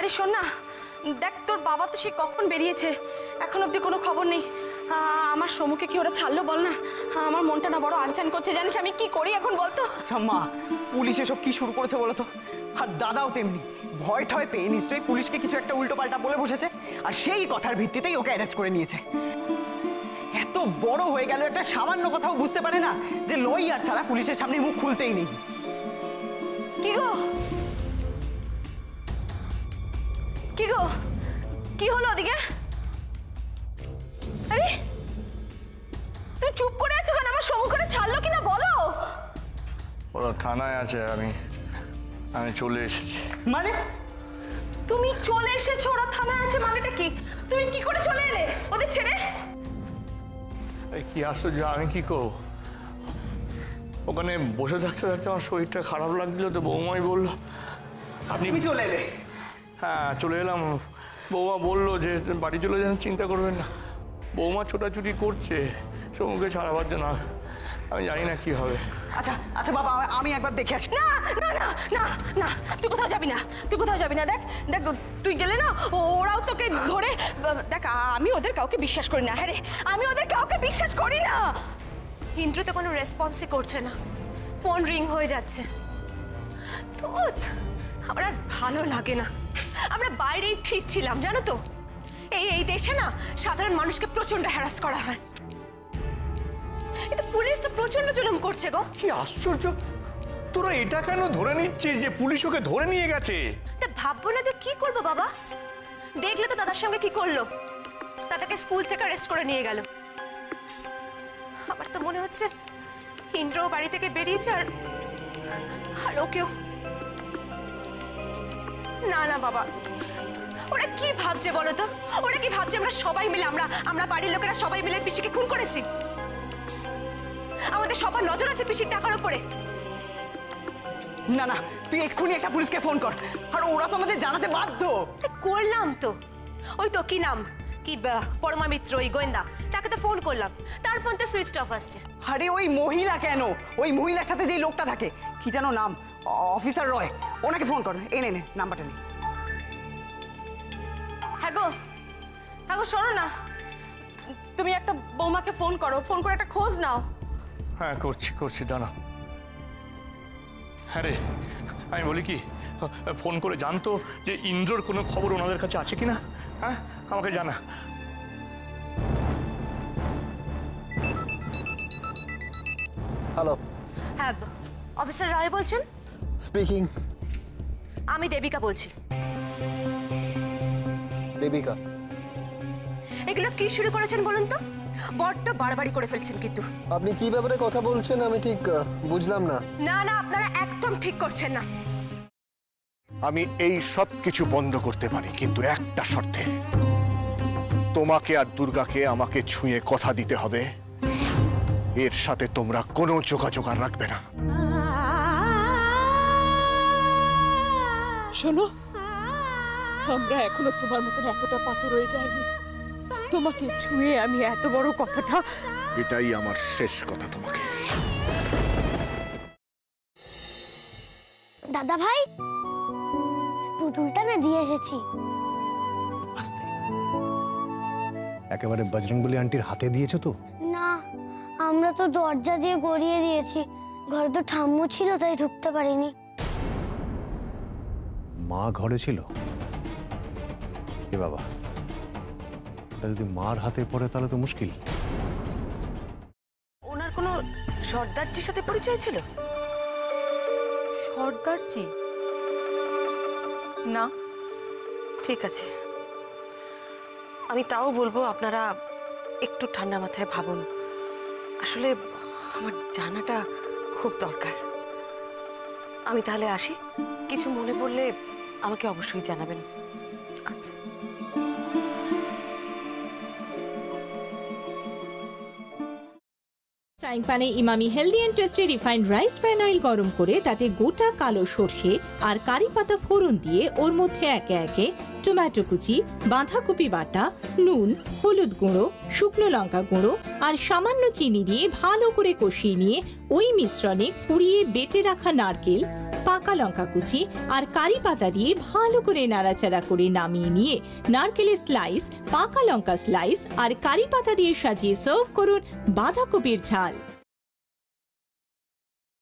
আরে শোন না, দেখ তোর বাবা তো সে কখন বেরিয়েছে, এখন অবধি কোনো খবর নেই। আমার সমুখে কি ওরা ছাড়লো বল না, আমার মনটা না বড় আনচান করছে, জানিস আমি কি করি এখন বলতো। আচ্ছা মা, পুলিশ এসব কি শুরু করেছে বলো তো? আর দাদাও তেমনি ভয় ঠয় পেয়ে নিশ্চয়ই পুলিশকে কিছু একটা উল্টো পাল্টা বলে বসেছে, আর সেই কথার ভিত্তিতেই ওকে অ্যারেস্ট করে নিয়েছে। এত বড় হয়ে গেল, একটা সামান্য কথাও বুঝতে পারে না যে লয়ার ছাড়া পুলিশের সামনে মুখ খুলতেই নেই। কি গো কি গো, কি হলো ওদিকে? আরে তুই চুপ করে আছো কেন? আমার সমুখে ছাড়লো কিনা বলো। ওরা থানায় আছে, আমি চলে এসেছি। মানে তুমি চলে এসেছো? ওরা থানায় আছে মানেটা কি? তুমি কি করে চলে এলে ওদের ছেড়ে? কি আশ্চর্য, আমি কি করব? ওখানে বসে থাকতে থাকতে আমার শরীরটা খারাপ লাগছিল, তো বৌমাই বললো আপনি চলে এলে? হ্যাঁ চলে এলাম। বৌমা বললো যে বাড়ি চলে যান, চিন্তা করবেন না। বৌমা ছোটাছুটি করছে সমুখে ছাড়াবার জন্য, আমি জানি না কি হবে। আচ্ছা আচ্ছা বাবা, আমি একবার দেখে আসি। না না না না না, তুই কোথাও যাবি না, তুই কোথাও যাবি না। দেখ দেখ, তুই গেলে না ওরাও তোকে ধরে। দেখ আমি ওদের কাউকে বিশ্বাস করি না। হ্যাঁ রে, আমি ওদের কাউকে বিশ্বাস করি না। ইন্দ্র তো কোনো রেসপন্সই করছে না, ফোন রিং হয়ে যাচ্ছে। তো আমার আর ভালো লাগে না। আমরা বাইরেই ঠিক ছিলাম জানো তো। এই দেশে না সাধারণ মানুষকে প্রচন্ড হ্যারাস করা হয়, কিন্তু পুলিশ তো প্রচন্ড জুলুম করছে গো। কি আশ্চর্য, তোরা এটা কেন ধরে নিচ্ছিস যে পুলিশ ওকে ধরে নিয়ে গেছে? তা ভাববো না তো কি করবো বাবা? দেখলে তো দাদার সঙ্গে কি করলো, দাদাকে স্কুল থেকে অ্যারেস্ট করে নিয়ে গেল। আমার তো মনে হচ্ছে ইন্দ্র বাড়ি থেকে বেরিয়েছে আর ওকেও। না না বাবা, ওরা কি ভাবছে বলো তো? ওরা কি ভাবছে আমরা সবাই মিলে, আমরা বাড়ির লোকেরা সবাই মিলে পিসিকে খুন করেছি? আমাদের সবার নজর আছে পিসির টাকার উপরে। না না, তুই এক্ষুনি একটা পুলিশকে ফোন কর, আর ওরা তো আমাদের জানাতে বাধ্য। করলাম তো, ওই তো কি নাম, কি পরমা মিত্র, ওই গোয়েন্দা, তাকে তো ফোন করলাম, তার ফোন তো সুইচ অফ আসছে। আরে ওই মহিলা কেন, ওই মহিলার সাথে যে লোকটা থাকে, কি যেন নাম, অফিসার রয়, ওনাকে ফোন কর। এনে নে নাম্বারটা নে। হ্যাঁ গো শোনো না, তুমি একটা বৌমাকে ফোন করো, ফোন করে একটা খোঁজ নাও। হ্যাঁ করছি দাঁড়া। হ্যাঁ রে, আমি বলি কি, ফোন করে জানতো যে ইন্দ্রর কোনো খবর ওনাদের কাছে আছে কিনা। হ্যাঁ আমাকে জানা। হ্যালো। হ্যাঁ অফিসার রায় বলছেন? স্পিকিং। আমি দেবিকা বলছি। দেবিকা, এগুলো কি শুরু করেছেন বলুন তো? বড্ড বাড়াবাড়ি করে ফেলছেন কিন্তু। আপনি কি ব্যাপারে কথা বলছেন আমি ঠিক বুঝলাম না। না না, আপনারা একদম ঠিক করছেন না। আমি এই সব কিছু বন্ধ করতে পারি, কিন্তু একটা শর্তে। তোমাকে আর দুর্গাকে আমাকে ছুঁয়ে কথা দিতে হবে, এর সাথে তোমরা কোনো যোগাযোগ আর রাখবে না। শোনো, আমরা এখনো তোমার মতন এতটা পাথর হয়ে যায়নি। তোমাকে ছুঁয়ে আমি এত বড় কথাটা। এটাই আমার শেষ কথা তোমাকে। দাদা ভাই, পুতুলটা না দিয়ে এসেছি। আস্তে, একেবারে বজরংবলী আন্টির হাতে দিয়েছো তো? না, আমরা তো দরজা দিয়ে গড়িয়ে দিয়েছি, ঘরে তো ঠাম্মু ছিল তাই ঢুকতে পারিনি। মা ঘরে ছিল? এ বাবা, এটা যদি মার হাতে পড়ে তাহলে তো মুশকিল। ওনার কোনো সর্দারজির সাথে পরিচয় ছিল? সর্দারজি? না। ঠিক আছে, আমি তাও বলবো আপনারা একটু ঠান্ডা মাথায় ভাবুন। আসলে আমার জানাটা খুব দরকার। আমি তাহলে আসি, কিছু মনে পড়লে আমাকে অবশ্যই জানাবেন। আচ্ছা। ফ্রাইং প্যানে Emami healthy and tasty refined rice bran oil গরম করে তাতে গোটা কালো সর্ষে আর কারি পাতা ফোড়ন দিয়ে ওর মধ্যে একে একে টমেটো কুচি, বাঁধাকপি বাটা, নুন, হলুদ গুঁড়ো, শুকনো লঙ্কা গুঁড়ো আর সামান্য চিনি দিয়ে ভালো করে কষিয়ে নিয়ে ওই মিশ্রণে কুড়িয়ে বেটে রাখা নারকেল, পাকা লঙ্কা কুচি আর কারি পাতা দিয়ে ভালো করে নাড়াচাড়া করে নামিয়ে নিয়ে নারকেলের স্লাইস, পাকা লঙ্কা স্লাইস আর কারি পাতা দিয়ে সাজিয়ে সার্ভ করুন বাঁধাকপির ঝাল।